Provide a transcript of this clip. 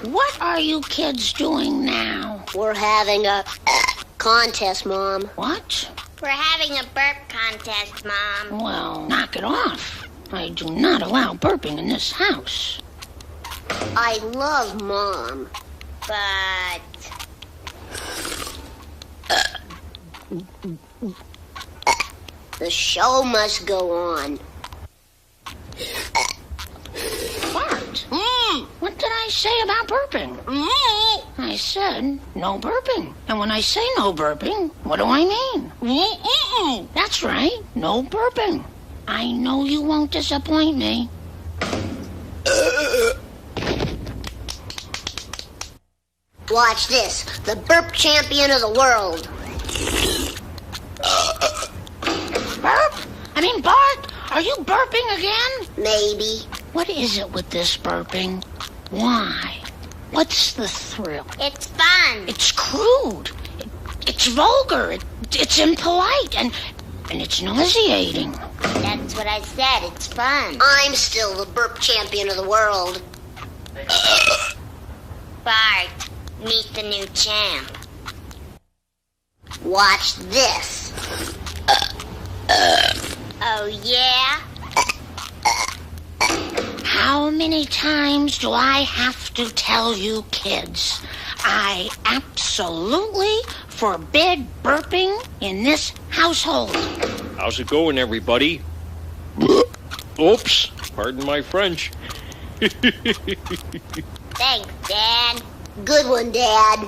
What are you kids doing now? We're having a contest, Mom. What? We're having a burp contest, Mom. Well, knock it off. I do not allow burping in this house. I love Mom. But the show must go on. Bart, what did I say about burping? I said no burping. And when I say no burping, what do I mean? That's right, no burping. I know you won't disappoint me. Watch this. The burp champion of the world. Burp? I mean, Bart, are you burping again? Maybe. What is it with this burping? Why? What's the thrill? it's fun. It's crude. It's vulgar. It's impolite. And it's nauseating. That's what I said. It's fun. I'm still the burp champion of the world. Bart, meet the new champ. Watch this. Oh, yeah? How many times do I have to tell you kids? I absolutely forbid burping in this household. How's it going, everybody? Oops, pardon my French. Thanks, Dad. Good one, Dad.